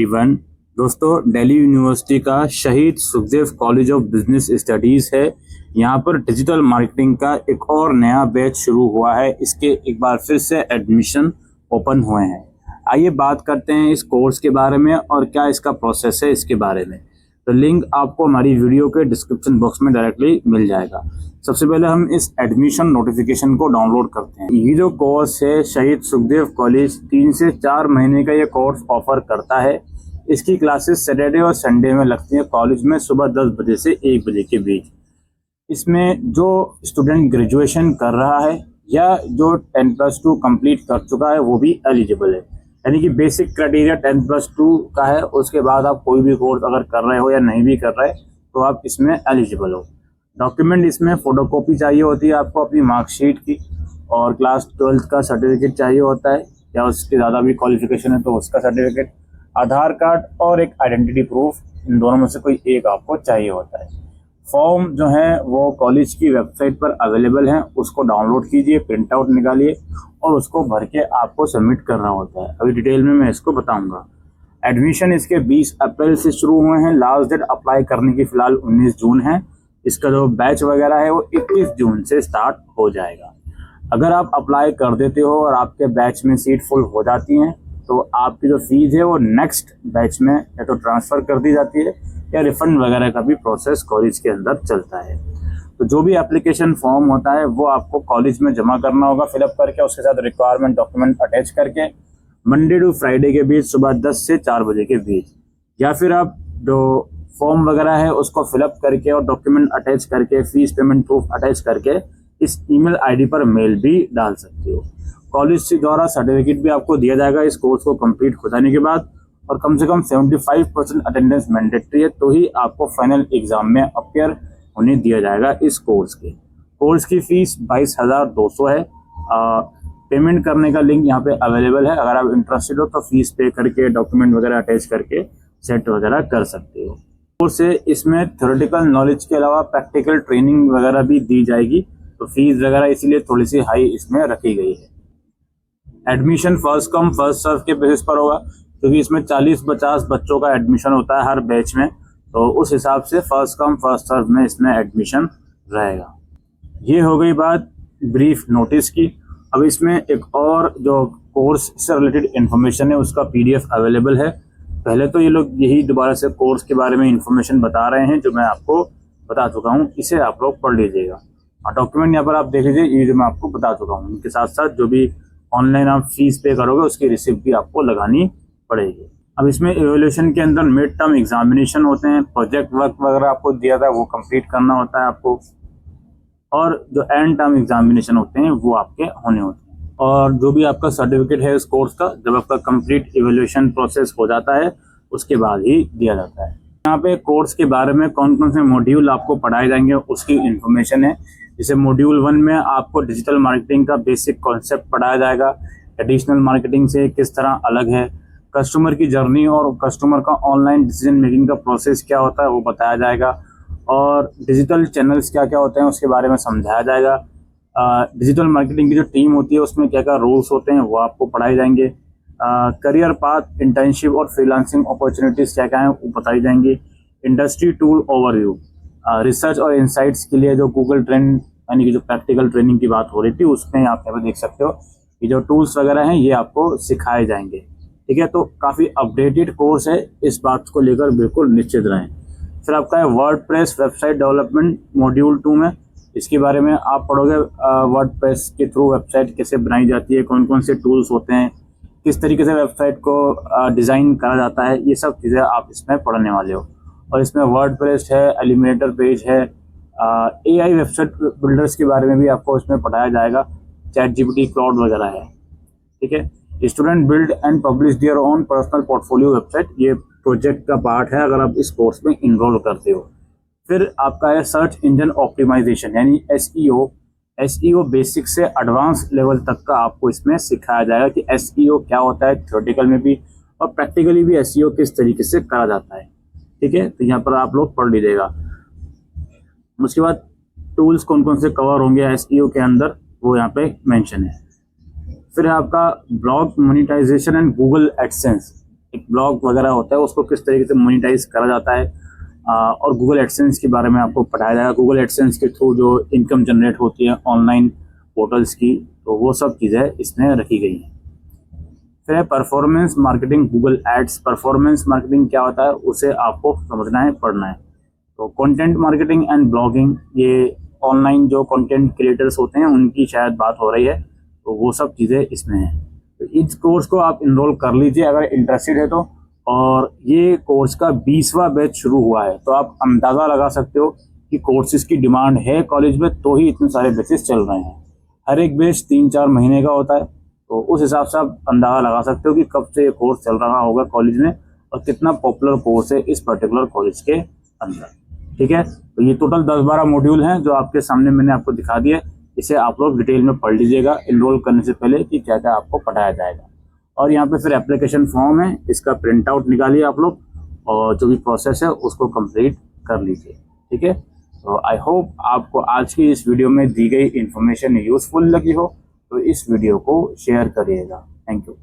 Everyone. दोस्तों, Delhi university का शहीद Sukhdev college of business studies है। यहाँ पर डिजिटल मार्केटिंग का एक और नया बैच शुरू हुआ है। इसके एक बार फिर से एडमिशन ओपन हुए हैं। आइए बात करते हैं इस कोर्स के बारे में और क्या इसका प्रोसेस है इसके बारे में। तो लिंक आपको हमारी वीडियो के डिस्क्रिप्शन बॉक्स में डायरेक्टली मिल जाएगा। सबसे पहले हम इस एडमिशन नोटिफिकेशन को डाउनलोड करते हैं। ये जो कोर्स है शहीद सुखदेव कॉलेज 3 से 4 महीने का ये कोर्स ऑफर करता है। इसकी क्लासेस सैटरडे और संडे में लगती हैं कॉलेज में, सुबह 10 बजे से 1 बजे के बीच। इसमें जो स्टूडेंट ग्रेजुएशन कर रहा है या जो 10+2 कंप्लीट कर चुका है वो भी एलिजिबल है। यानी कि बेसिक क्राइटेरिया 10+2 का है। उसके बाद आप कोई भी कोर्स अगर कर रहे हो या नहीं भी कर रहे तो आप इसमें एलिजिबल हो। डॉक्यूमेंट इसमें फोटोकॉपी चाहिए होती है आपको अपनी मार्कशीट की, और क्लास 12th का सर्टिफिकेट चाहिए होता है, या उसके ज़्यादा भी क्वालिफिकेशन है तो उसका सर्टिफिकेट, आधार कार्ड और एक आइडेंटिटी प्रूफ, इन दोनों में से कोई एक आपको चाहिए होता है। फॉर्म जो है वो कॉलेज की वेबसाइट पर अवेलेबल है, उसको डाउनलोड कीजिए, प्रिंट आउट निकालिए और उसको भर के आपको सबमिट करना होता है। अभी डिटेल में मैं इसको बताऊंगा। एडमिशन इसके 20 अप्रैल से शुरू हुए हैं। लास्ट डेट अप्लाई करने की फिलहाल 19 जून है। इसका जो बैच वगैरह है वो 21 जून से स्टार्ट हो जाएगा। अगर आप अप्लाई कर देते हो और आपके बैच में सीट फुल हो जाती हैं तो आपकी जो फीस है वो नेक्स्ट बैच में या तो ट्रांसफ़र कर दी जाती है या रिफंड वगैरह का भी प्रोसेस कॉलेज के अंदर चलता है। तो जो भी एप्लीकेशन फॉर्म होता है वो आपको कॉलेज में जमा करना होगा फिलअप करके, उसके साथ रिक्वायरमेंट डॉक्यूमेंट अटैच करके मंडे टू फ्राइडे के बीच सुबह 10 से 4 बजे के बीच, या फिर आप जो फॉर्म वगैरह है उसको फिलअप करके और डॉक्यूमेंट अटैच करके फीस पेमेंट प्रूफ अटैच करके इस ईमेल आईडी पर मेल भी डाल सकते हो। कॉलेज द्वारा सर्टिफिकेट भी आपको दिया जाएगा इस कोर्स को कंप्लीट हो जाने के बाद, और कम से कम 75% अटेंडेंस मैंडेटरी है, तो ही आपको फाइनल एग्जाम में अपियर होने दिया जाएगा इस कोर्स के। कोर्स की फीस 22,200 है। पेमेंट करने का लिंक यहाँ पे अवेलेबल है। अगर आप इंटरेस्टेड हो तो फीस पे करके डॉक्यूमेंट वगैरह अटैच करके सेट वगैरह कर सकते हो। कोर्स से इसमें थ्योरेटिकल नॉलेज के अलावा प्रैक्टिकल ट्रेनिंग वगैरह भी दी जाएगी, तो फीस वगैरह इसीलिए थोड़ी सी हाई इसमें रखी गई है। Admission first come first serve के बेसिस पर होगा, क्योंकि इसमें 40-50 बच्चों का एडमिशन होता है हर बैच में, तो उस हिसाब से फर्स्ट कम फर्स्ट सर्व में इसमें एडमिशन रहेगा। ये हो गई बात ब्रीफ नोटिस की। अब इसमें एक और जो कोर्स से रिलेटेड इन्फॉर्मेशन है उसका PDF अवेलेबल है। पहले तो ये लोग यही दोबारा से कोर्स के बारे में इन्फॉर्मेशन बता रहे हैं जो मैं आपको बता चुका हूँ, इसे आप लोग पढ़ लीजिएगा। और डॉक्यूमेंट यहाँ पर आप देख लीजिए, ये जो मैं आपको बता चुका हूँ, इनके साथ साथ जो भी ऑनलाइन आप फीस पे करोगे उसकी रिसिप्ट भी आपको लगानी पड़ेगी। अब इसमें एवोल्यूशन के अंदर मिड टर्म एग्जामिनेशन होते हैं, प्रोजेक्ट वर्क वगैरह आपको दिया था वो कंप्लीट करना होता है आपको, और जो एंड टर्म एग्जामिनेशन होते हैं वो आपके होने होते हैं। और जो भी आपका सर्टिफिकेट है इस कोर्स का, जब आपका कंप्लीट एवोल्यूशन प्रोसेस हो जाता है उसके बाद ही दिया जाता है। यहाँ पे कोर्स के बारे में कौन कौन से मॉड्यूल आपको पढ़ाए जाएंगे उसकी इन्फॉर्मेशन है। जैसे मॉड्यूल 1 में आपको डिजिटल मार्केटिंग का बेसिक कॉन्सेप्ट पढ़ाया जाएगा, ट्रेडिशनल मार्केटिंग से किस तरह अलग है, कस्टमर की जर्नी और कस्टमर का ऑनलाइन डिसीजन मेकिंग का प्रोसेस क्या होता है वो बताया जाएगा, और डिजिटल चैनल्स क्या क्या होते हैं उसके बारे में समझाया जाएगा। डिजिटल मार्केटिंग की जो टीम होती है उसमें क्या क्या रोल्स होते हैं वो आपको पढ़ाए जाएंगे। करियर पाथ, इंटर्नशिप और फ्रीलांसिंग अपॉर्चुनिटीज़ क्या क्या हैं वो बताई जाएंगी। इंडस्ट्री टूल ओवरव्यू, रिसर्च और इंसाइट्स के लिए जो गूगल ट्रेंड यानी कि जो प्रैक्टिकल ट्रेनिंग की बात हो रही थी उसमें आप यहाँ पर देख सकते हो कि जो टूल्स वगैरह हैं ये आपको सिखाए जाएंगे। ठीक है, तो काफ़ी अपडेटेड कोर्स है, इस बात को लेकर बिल्कुल निश्चित रहें। फिर आपका है वर्डप्रेस वेबसाइट डेवलपमेंट मॉड्यूल 2 में, इसके बारे में आप पढ़ोगे वर्डप्रेस के थ्रू वेबसाइट कैसे बनाई जाती है, कौन कौन से टूल्स होते हैं, किस तरीके से वेबसाइट को डिज़ाइन करा जाता है, ये सब चीज़ें आप इसमें पढ़ने वाले हो। और इसमें वर्डप्रेस है, एलिमिनेटर पेज है, AI वेबसाइट बिल्डर्स के बारे में भी आपको इसमें पढ़ाया जाएगा, ChatGPT क्लाउड वगैरह है। ठीक है, student build and publish their own personal portfolio website, ये प्रोजेक्ट का पार्ट है अगर आप इस कोर्स में इन्वॉल्व करते हो। फिर आपका है सर्च इंजन ऑप्टिमाइजेशन यानी SEO बेसिक से एडवांस लेवल तक का आपको इसमें सिखाया जाएगा कि SEO क्या होता है, थ्योरेटिकल में भी और प्रैक्टिकली भी SEO किस तरीके से करा जाता है। ठीक है, तो यहाँ पर आप लोग पढ़ लीजिएगा। उसके बाद टूल्स कौन कौन से कवर होंगे SEO के अंदर वो यहाँ पे मेंशन है। फिर आपका blog monetization and Google AdSense, एक ब्लॉग वगैरह होता है उसको किस तरीके से मोनिटाइज करा जाता है, और गूगल एडसेंस के बारे में आपको पढ़ाया जाएगा। गूगल एडसेंस के थ्रू जो इनकम जनरेट होती है ऑनलाइन पोर्टल्स की, तो वो सब चीज़ें इसमें रखी गई हैं। फिर है performance marketing, Google ads. Performance marketing क्या होता है उसे आपको समझना है, पढ़ना है। तो कंटेंट मार्केटिंग एंड ब्लॉगिंग, ये ऑनलाइन जो कंटेंट क्रिएटर्स होते हैं उनकी शायद बात हो रही है, तो वो सब चीज़ें इसमें हैं। तो इस कोर्स को आप इनरोल कर लीजिए अगर इंटरेस्टेड है तो। और ये कोर्स का 20वां बैच शुरू हुआ है, तो आप अंदाज़ा लगा सकते हो कि कोर्सेज की डिमांड है कॉलेज में, तो ही इतने सारे बैचेस चल रहे हैं। हर एक बैच 3-4 महीने का होता है, तो उस हिसाब से आप अंदाज़ा लगा सकते हो कि कब से ये कोर्स चल रहा होगा कॉलेज में और कितना पॉपुलर कोर्स है इस पर्टिकुलर कॉलेज के अंदर। ठीक है, तो ये टोटल 10-12 मॉड्यूल हैं जो आपके सामने मैंने आपको दिखा दिए। इसे आप लोग डिटेल में पढ़ लीजिएगा इनरोल करने से पहले कि क्या क्या आपको पढ़ाया जाएगा। और यहाँ पे फिर एप्लीकेशन फॉर्म है, इसका प्रिंट आउट निकालिए आप लोग और जो भी प्रोसेस है उसको कंप्लीट कर लीजिए। ठीक है, तो आई होप आपको आज की इस वीडियो में दी गई इन्फॉर्मेशन यूजफुल लगी हो, तो इस वीडियो को शेयर करिएगा। Thank you.